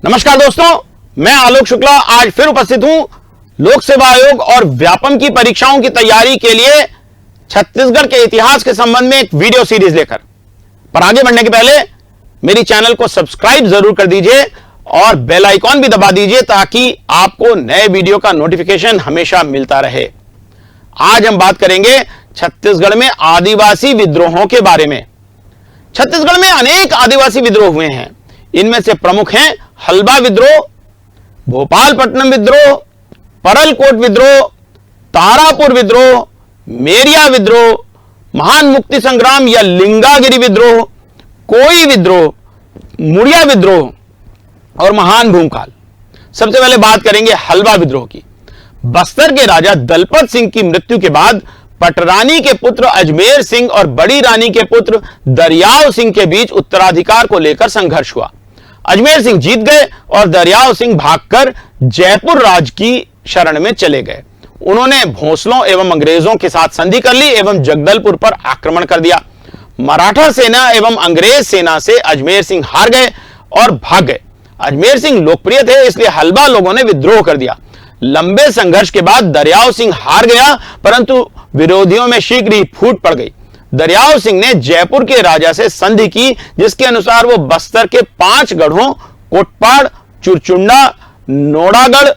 नमस्कार दोस्तों, मैं आलोक शुक्ला आज फिर उपस्थित हूं लोक सेवा आयोग और व्यापम की परीक्षाओं की तैयारी के लिए छत्तीसगढ़ के इतिहास के संबंध में एक वीडियो सीरीज लेकर। पर आगे बढ़ने के पहले मेरी चैनल को सब्सक्राइब जरूर कर दीजिए और बेल आइकॉन भी दबा दीजिए ताकि आपको नए वीडियो का नोटिफिकेशन हमेशा मिलता रहे। आज हम बात करेंगे छत्तीसगढ़ में आदिवासी विद्रोहों के बारे में। छत्तीसगढ़ में अनेक आदिवासी विद्रोह हुए हैं। इनमें से प्रमुख हैं हल्बा विद्रोह, भोपालपट्टनम विद्रोह, परलकोट विद्रोह, तारापुर विद्रोह, मेरिया विद्रोह, महान मुक्ति संग्राम या लिंगागिरी विद्रोह, कोई विद्रोह, मुड़िया विद्रोह और महान भूमकाल। सबसे पहले बात करेंगे हल्बा विद्रोह की। बस्तर के राजा दलपत सिंह की मृत्यु के बाद पटरानी के पुत्र अजमेर सिंह और बड़ी रानी के पुत्र दरियाव सिंह के बीच उत्तराधिकार को लेकर संघर्ष हुआ। अजमेर सिंह जीत गए और दरियाव सिंह भागकर जयपुर राज की शरण में चले गए। उन्होंने भोसलों एवं अंग्रेजों के साथ संधि कर ली एवं जगदलपुर पर आक्रमण कर दिया। मराठा सेना एवं अंग्रेज सेना से अजमेर सिंह हार गए और भाग गए। अजमेर सिंह लोकप्रिय थे, इसलिए हल्बा लोगों ने विद्रोह कर दिया। लंबे संघर्ष के बाद दरियाव सिंह हार गया, परंतु विरोधियों में शीघ्र ही फूट पड़ गई। दरियाव सिंह ने जयपुर के राजा से संधि की, जिसके अनुसार वो बस्तर के 5 गढ़ों कोटपाड़, चुरचुंडा, नोड़ागढ़,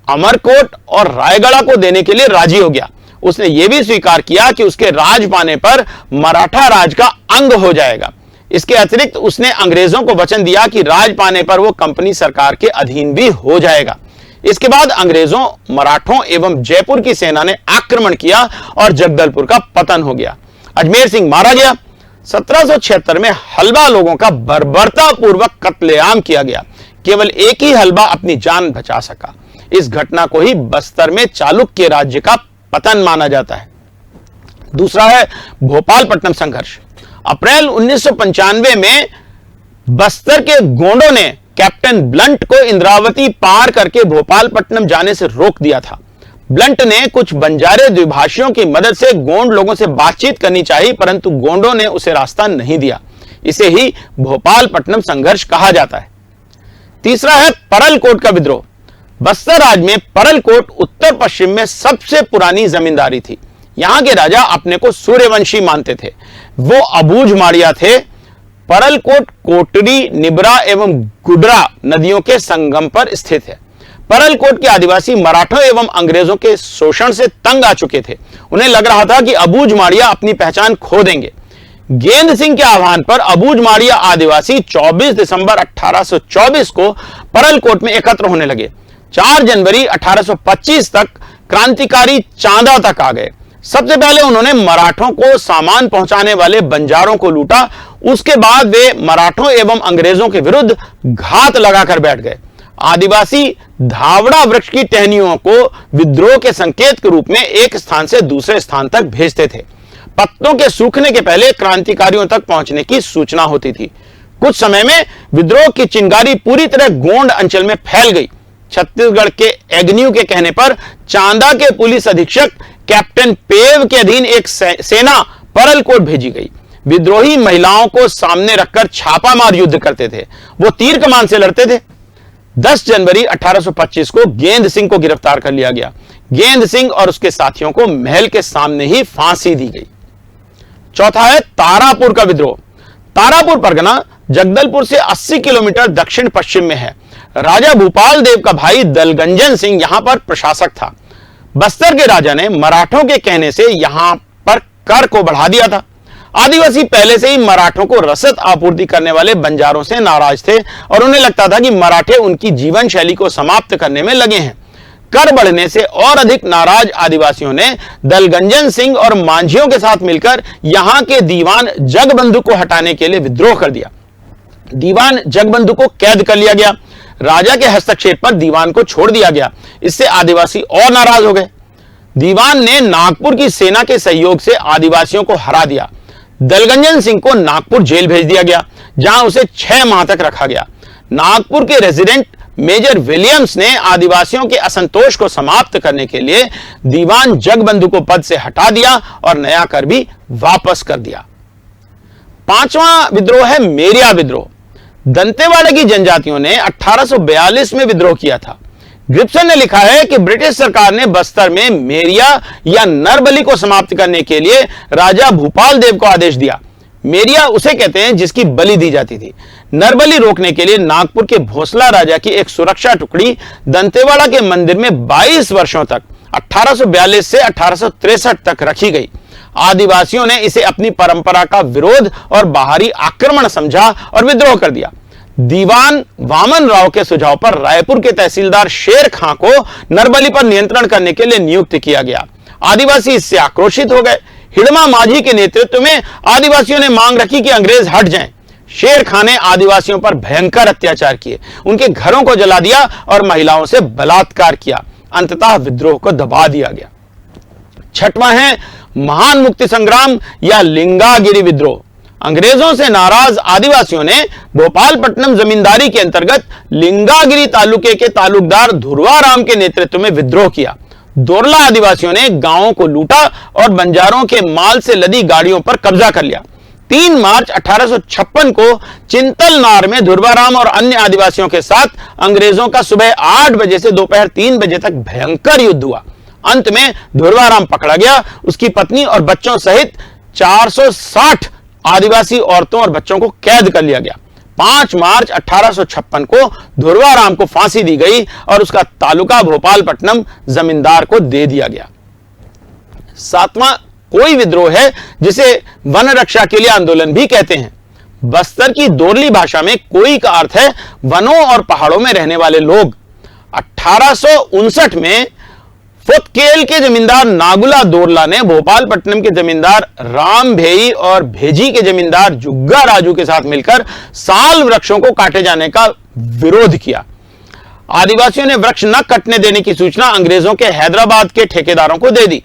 अमरकोट और रायगढ़ को देने के लिए राजी हो गया। उसने यह भी स्वीकार किया कि उसके राज पाने पर मराठा राज का अंग हो जाएगा। इसके अतिरिक्त उसने अंग्रेजों को वचन दिया कि राज पाने पर वो कंपनी सरकार के अधीन भी हो जाएगा। इसके बाद अंग्रेजों, मराठों एवं जयपुर की सेना ने आक्रमण किया और जगदलपुर का पतन हो गया। अजमेर सिंह मारा गया। 1776 में हल्बा लोगों का बर्बरता पूर्वक कत्लेआम किया गया। केवल एक ही हल्बा अपनी जान बचा सका। इस घटना को ही बस्तर में चालुक्य राज्य का पतन माना जाता है। दूसरा है भोपालपट्टनम संघर्ष। अप्रैल 1995 में बस्तर के गोंडों ने कैप्टन ब्लंट को इंद्रावती पार करके भोपालपट्टनम जाने से रोक दिया था। ब्लंट ने कुछ बंजारे द्विभाषियों की मदद से गोंड लोगों से बातचीत करनी चाहिए, परंतु गोंडों ने उसे रास्ता नहीं दिया। इसे ही भोपालपट्टनम संघर्ष कहा जाता है। तीसरा है परलकोट का विद्रोह। बस्तर राज्य में परलकोट उत्तर पश्चिम में सबसे पुरानी जमींदारी थी। यहां के राजा अपने को सूर्यवंशी मानते थे। वो अबूझ माड़िया थे। परलकोट कोटरी, निबरा एवं गुडरा नदियों के संगम पर स्थित है। परलकोट के आदिवासी मराठों एवं अंग्रेजों के शोषण से तंग आ चुके थे। उन्हें लग रहा था कि अबूझ माड़िया अपनी पहचान खो देंगे। गेंद सिंह के आह्वान पर अबूझ माड़िया आदिवासी 24 दिसंबर 1824 को परलकोट में एकत्र होने लगे। 4 जनवरी 1825 तक क्रांतिकारी चांदा तक आ गए। सबसे पहले उन्होंने मराठों को सामान पहुंचाने वाले बंजारों को लूटा। उसके बाद वे मराठों एवं अंग्रेजों के विरुद्ध घात लगाकर बैठ गए। आदिवासी धावड़ा वृक्ष की टहनियों को विद्रोह के संकेत के रूप में एक स्थान से दूसरे स्थान तक भेजते थे। पत्तों के सूखने के पहले क्रांतिकारियों तक पहुंचने की सूचना होती थी। कुछ समय में विद्रोह की चिंगारी पूरी तरह गोंड अंचल में फैल गई। छत्तीसगढ़ के एग्न्यू के कहने पर चांदा के पुलिस अधीक्षक कैप्टन पेव के अधीन एक सेना परलकोट भेजी गई। विद्रोही महिलाओं को सामने रखकर छापामार युद्ध करते थे। वो तीर कमान से लड़ते थे। 10 जनवरी 1825 को गेंद सिंह को गिरफ्तार कर लिया गया। गेंद सिंह और उसके साथियों को महल के सामने ही फांसी दी गई। चौथा है तारापुर का विद्रोह। तारापुर परगना जगदलपुर से 80 किलोमीटर दक्षिण पश्चिम में है। राजा भूपाल देव का भाई दलगंजन सिंह यहां पर प्रशासक था। बस्तर के राजा ने मराठों के कहने से यहां पर कर को बढ़ा दिया था। आदिवासी पहले से ही मराठों को रसद आपूर्ति करने वाले बंजारों से नाराज थे और उन्हें लगता था कि मराठे उनकी जीवन शैली को समाप्त करने में लगे हैं। कर बढ़ने से और अधिक नाराज आदिवासियों ने दलगंजन सिंह और मांझियों के साथ मिलकर यहां के दीवान जगबंधु को हटाने के लिए विद्रोह कर दिया। दीवान जगबंधु को कैद कर लिया गया। राजा के हस्तक्षेप पर दीवान को छोड़ दिया गया। इससे आदिवासी और नाराज हो गए। दीवान ने नागपुर की सेना के सहयोग से आदिवासियों को हरा दिया। दलगंजन सिंह को नागपुर जेल भेज दिया गया, जहां उसे 6 माह तक रखा गया। नागपुर के रेजिडेंट मेजर विलियम्स ने आदिवासियों के असंतोष को समाप्त करने के लिए दीवान जगबंधु को पद से हटा दिया और नया कर भी वापस कर दिया। 5वां विद्रोह है मेरिया विद्रोह। दंतेवाड़ा की जनजातियों ने 1842 में विद्रोह किया था। गिब्सन ने लिखा है कि ब्रिटिश सरकार ने बस्तर में मेरिया या नरबली को समाप्त करने के लिए राजा भूपाल देव को आदेश दिया। मेरिया उसे कहते हैं जिसकी बलि दी जाती थी। नरबली रोकने के लिए नागपुर के भोसला राजा की एक सुरक्षा टुकड़ी दंतेवाड़ा के मंदिर में 22 वर्षों तक 1842 से 1863 तक रखी गई। आदिवासियों ने इसे अपनी परंपरा का विरोध और बाहरी आक्रमण समझा और विद्रोह कर दिया। दीवान वामन राव के सुझाव पर रायपुर के तहसीलदार शेर खां को नरबली पर नियंत्रण करने के लिए नियुक्त किया गया। आदिवासी इससे आक्रोशित हो गए। हिडमा माझी के नेतृत्व में आदिवासियों ने मांग रखी कि अंग्रेज हट जाएं। शेर खां ने आदिवासियों पर भयंकर अत्याचार किए, उनके घरों को जला दिया और महिलाओं से बलात्कार किया। अंततः विद्रोह को दबा दिया गया। छठवां है महान मुक्ति संग्राम या लिंगागिरी विद्रोह। अंग्रेजों से नाराज आदिवासियों ने भोपालपट्टनम जमींदारी के अंतर्गत लिंगागिरी तालुके के तालुकदार धुरवाराम के नेतृत्व में विद्रोह किया। दोरला आदिवासियों ने गांवों को लूटा और बंजारों के माल से लदी गाड़ियों पर कब्जा कर लिया। 3 मार्च 1856 को चिंतलनार में धुरवाराम और अन्य आदिवासियों के साथ अंग्रेजों का सुबह 8 बजे से दोपहर 3 बजे तक भयंकर युद्ध हुआ। अंत में धुरवाराम पकड़ा गया। उसकी पत्नी और बच्चों सहित 460 आदिवासी औरतों और बच्चों को कैद कर लिया गया। 5 मार्च 1856 को धुरवाराम को फांसी दी गई और उसका तालुका भोपालपट्टनम जमींदार को दे दिया गया। 7वां कोई विद्रोह है जिसे वन रक्षा के लिए आंदोलन भी कहते हैं। बस्तर की दोरली भाषा में कोई का अर्थ है वनों और पहाड़ों में रहने वाले लोग। 1859 में फुतकेल के जमींदार नागुला दोरला ने भोपालपट्टनम के जमींदार राम भेई और भेजी के जमींदार जुग्गा राजू के साथ मिलकर साल वृक्षों को काटे जाने का विरोध किया। आदिवासियों ने वृक्ष न कटने देने की सूचना अंग्रेजों के हैदराबाद के ठेकेदारों को दे दी।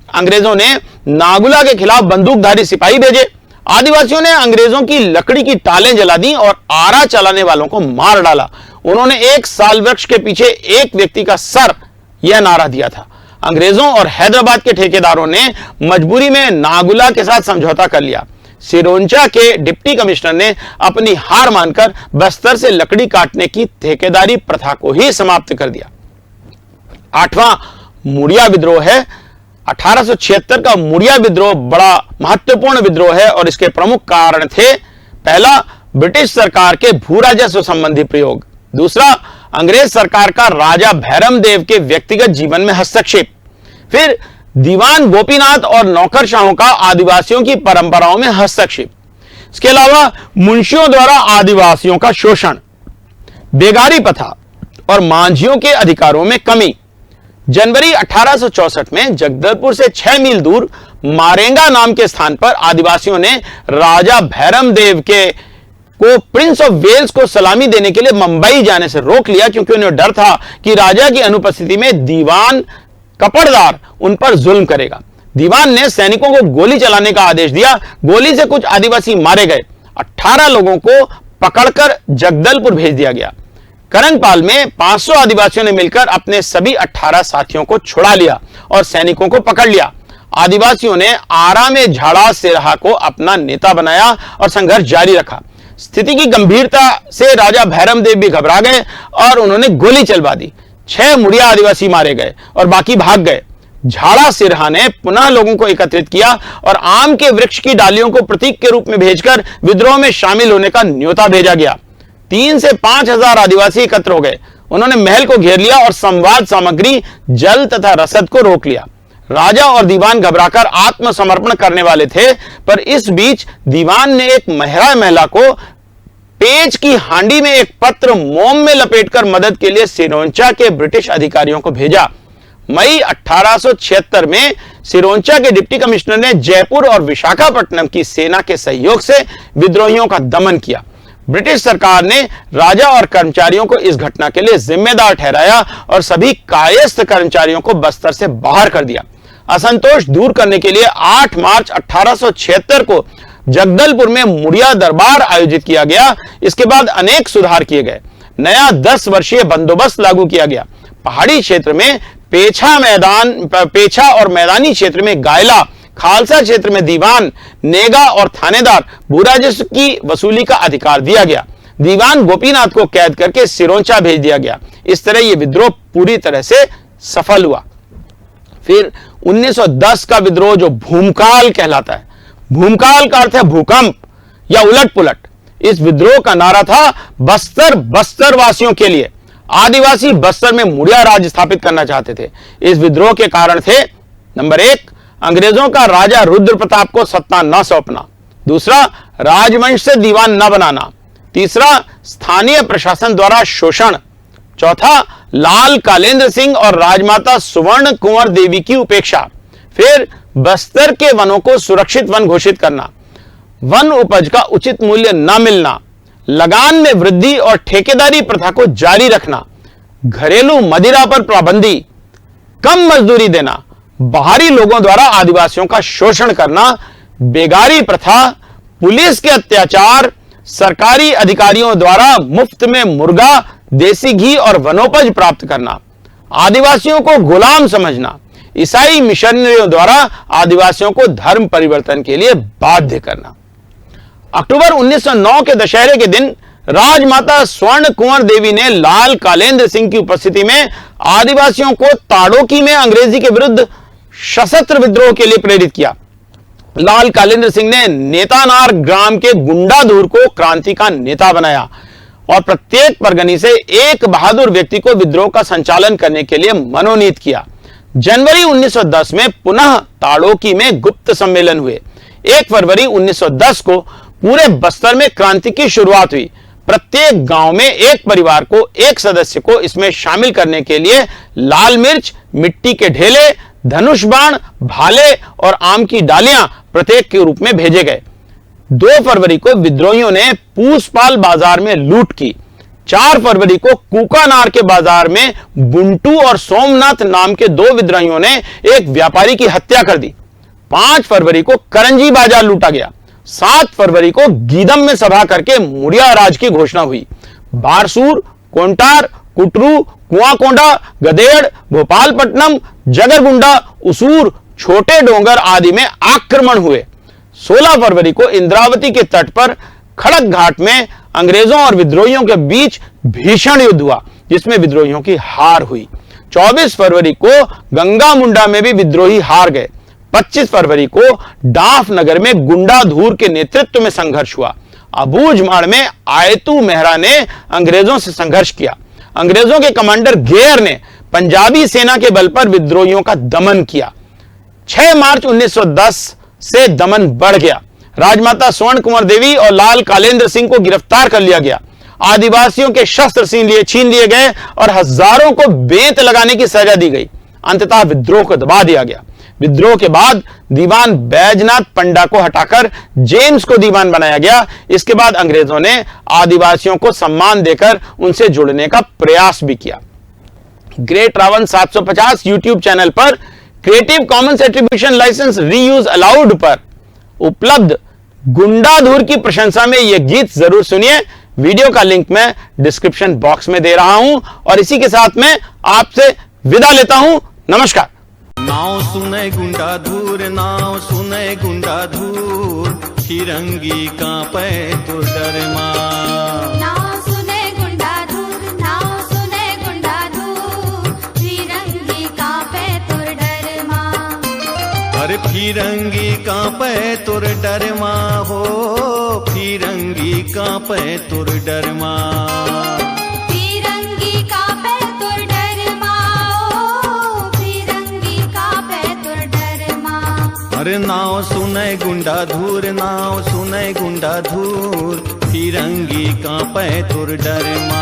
अंग्रेजों ने नागुला के खिलाफ बंदूकधारी सिपाही भेजे। आदिवासियों ने अंग्रेजों की लकड़ी की टालें जला दी और आरा चलाने वालों को मार डाला। उन्होंने एक साल वृक्ष के पीछे एक व्यक्ति का सर यह नारा दिया था। अंग्रेजों और हैदराबाद के ठेकेदारों ने मजबूरी में नागुला के साथ समझौता कर लिया। सिरोंचा के डिप्टी कमिश्नर ने अपनी हार मानकर बस्तर से लकड़ी काटने की ठेकेदारी प्रथा को ही समाप्त कर दिया। 8वां मुड़िया विद्रोह है। 1876 का मुड़िया विद्रोह बड़ा महत्वपूर्ण विद्रोह है और इसके प्रमुख कारण थे, पहला, ब्रिटिश सरकार के भू राजस्व संबंधी प्रयोग। दूसरा, अंग्रेज सरकार का राजा भैरम देव के व्यक्तिगत जीवन में हस्तक्षेप। फिर दीवान गोपीनाथ और नौकरशाहों का आदिवासियों की परंपराओं में हस्तक्षेप। इसके अलावा मुंशियों द्वारा आदिवासियों का शोषण, बेगारी प्रथा और मांझियों के अधिकारों में कमी। जनवरी 1864 में जगदलपुर से 6 मील दूर मारेंगा नाम के स्थान पर आदिवासियों ने राजा भैरम देव को प्रिंस ऑफ वेल्स को सलामी देने के लिए मुंबई जाने से रोक लिया, क्योंकि उन्हें डर था कि राजा की अनुपस्थिति में दीवान कपड़दार उन पर जुल्म करेगा। दीवान ने सैनिकों को गोली चलाने का आदेश दिया। गोली से कुछ आदिवासी मारे गए। 18 लोगों को पकड़कर जगदलपुर भेज दिया गया। करंगपाल में 500 आदिवासियों ने मिलकर अपने सभी 18 साथियों को छुड़ा लिया और सैनिकों को पकड़ लिया। आदिवासियों ने आरा में झाड़ा सिरहा को अपना नेता बनाया और संघर्ष जारी रखा। स्थिति की गंभीरता से राजा भैरम देव भी घबरा गए और उन्होंने गोली चलवा दी। 6 मुड़िया आदिवासी मारे गए और बाकी भाग गए। झाड़ा सिरहा ने पुनः लोगों को एकत्रित किया और आम के वृक्ष की डालियों को प्रतीक के रूप में भेजकर विद्रोह में शामिल होने का न्योता भेजा गया। 3 से 5 हजार आदिवासी एकत्र हो गए। उन्होंने महल को घेर लिया और संवाद सामग्री, जल तथा रसद को रोक लिया। राजा और दीवान घबराकर आत्मसमर्पण करने वाले थे, पर इस बीच दीवान ने एक महिला को पेच की हांडी में एक पत्र मोम में लपेटकर मदद के लिए सिरोंचा के ब्रिटिश अधिकारियों को भेजा। मई 1876 में सिरोंचा के डिप्टी कमिश्नर ने जयपुर और विशाखापट्टनम की सेना के सहयोग से विद्रोहियों का दमन किया। ब्रिटिश सरकार ने राजा और कर्मचारियों को इस घटना के लिए जिम्मेदार ठहराया और सभी कायस्थ कर्मचारियों को बस्तर से बाहर कर दिया। असंतोष दूर करने के लिए 8 मार्च 1876 को जगदलपुर में मुड़िया दरबार आयोजित किया गया। इसके बाद अनेक सुधार किए गए। नया 10 वर्षीय बंदोबस्त लागू किया गया। पहाड़ी क्षेत्र में पेछा और मैदानी क्षेत्र में गायला, खालसा क्षेत्र में दीवान, नेगा और थानेदार भू राजस्व की वसूली का अधिकार दिया गया। दीवान गोपीनाथ को कैद करके सिरोंचा भेज दिया गया। इस तरह यह विद्रोह पूरी तरह से सफल हुआ। फिर 1910 का विद्रोह जो भूमकाल कहलाता है, भूमकाल का अर्थ है भूकंप या उलट पुलट। इस विद्रोह का नारा था बस्तर वासियों के लिए। आदिवासी बस्तर में मुड़िया राज स्थापित करना चाहते थे। इस विद्रोह के कारण थे, नंबर 1, अंग्रेजों का राजा रुद्र प्रताप को सत्ता न सौंपना। दूसरा, राजवंश से दीवान न बनाना। तीसरा, स्थानीय प्रशासन द्वारा शोषण। चौथा, लाल कालेंद्र सिंह और राजमाता सुवर्ण कुंवर देवी की उपेक्षा। फिर बस्तर के वनों को सुरक्षित वन घोषित करना, वन उपज का उचित मूल्य न मिलना, लगान में वृद्धि और ठेकेदारी प्रथा को जारी रखना, घरेलू मदिरा पर पाबंदी, कम मजदूरी देना, बाहरी लोगों द्वारा आदिवासियों का शोषण करना, बेगारी प्रथा, पुलिस के अत्याचार, सरकारी अधिकारियों द्वारा मुफ्त में मुर्गा, देसी घी और वनोपज प्राप्त करना, आदिवासियों को गुलाम समझना, ईसाई मिशनरियों द्वारा आदिवासियों को धर्म परिवर्तन के लिए बाध्य करना। अक्टूबर 1909 के दशहरे के दिन राजमाता स्वर्ण कुंवर देवी ने लाल कालेंद्र सिंह की उपस्थिति में आदिवासियों को ताड़ोकी में अंग्रेजी के विरुद्ध सशस्त्र विद्रोह के लिए प्रेरित किया। लाल कालेंद्र सिंह ने नेतानार ग्राम के गुंडाधूर को क्रांति का नेता बनाया और प्रत्येक परगनी से एक बहादुर व्यक्ति को विद्रोह का संचालन करने के लिए मनोनीत किया। जनवरी 1910 में पुनः ताड़ोकी में गुप्त सम्मेलन हुए। 1 फरवरी 1910 को पूरे बस्तर में क्रांति की शुरुआत हुई। प्रत्येक गांव में एक परिवार को, एक सदस्य को इसमें शामिल करने के लिए लाल मिर्च, मिट्टी के ढेले, धनुष बाण, भाले और आम की डालियां प्रत्येक के रूप में भेजे गए। 2 फरवरी को विद्रोहियों ने पूसपाल बाजार में लूट की। 4 फरवरी को कुकानार के बाजार में बुंटू और सोमनाथ नाम के 2 विद्रोहियों ने एक व्यापारी की हत्या कर दी। 5 फरवरी को करंजी बाजार लूटा गया। 7 फरवरी को गीदम में सभा करके मुड़िया राज की घोषणा हुई। बारसूर, कोंटार, कुटरू, कुआकोंडा, गदेड़, भोपालपट्टनम, जगरगुंडा, उसूर, छोटे डोंगर आदि में आक्रमण हुए। 16 फरवरी को इंद्रावती के तट पर खड़क घाट में अंग्रेजों और विद्रोहियों के बीच भीषण युद्ध हुआ, जिसमें विद्रोहियों की हार हुई। 24 फरवरी को गंगा मुंडा में भी विद्रोही हार गए। 25 फरवरी को डाफ नगर में गुंडाधूर के नेतृत्व में संघर्ष हुआ। अबूझमाड़ में आयतू मेहरा ने अंग्रेजों से संघर्ष किया। अंग्रेजों के कमांडर गेयर ने पंजाबी सेना के बल पर विद्रोहियों का दमन किया। 6 मार्च 1910 से दमन बढ़ गया। राजमाता स्वर्ण कुंवर देवी और लाल कालेंद्र सिंह को गिरफ्तार कर लिया गया। आदिवासियों के शस्त्र छीन लिए गए और हजारों को बेंत लगाने की सजा दी गई। अंततः विद्रोह को दबा दिया गया। विद्रोह के बाद दीवान बैजनाथ पंडा को हटाकर जेम्स को दीवान बनाया गया। इसके बाद अंग्रेजों ने आदिवासियों को सम्मान देकर उनसे जुड़ने का प्रयास भी किया। ग्रेट रावण 750 यूट्यूब चैनल पर Creative Commons attribution licence reuse allowed पर उपलब्ध गुंडाधूर की प्रशंसा में यह गीत जरूर सुनिए। वीडियो का लिंक मैं डिस्क्रिप्शन बॉक्स में दे रहा हूं और इसी के साथ मैं आपसे विदा लेता हूं। नमस्कार। नाव सुने गुंडाधूर, नाव सुने गुंडाधूर, फिरंगी कांपे तो डरमा। नाव सुने गुंडाधूर, नाव सुने गुंडाधूर, फिरंगी कांपे तुर डरमा। अरे फिरंगी कांपे तुर डरमा हो, फिरंगी कांपे तुर डरमा। फिरंगी कांपे तुर डरमा, ओ फिरंगी कांपे तुर डरमा। अरे नाव सुने गुंडाधूर, नाव सुने गुंडाधूर, फिरंगी कांपे तुर डरमा।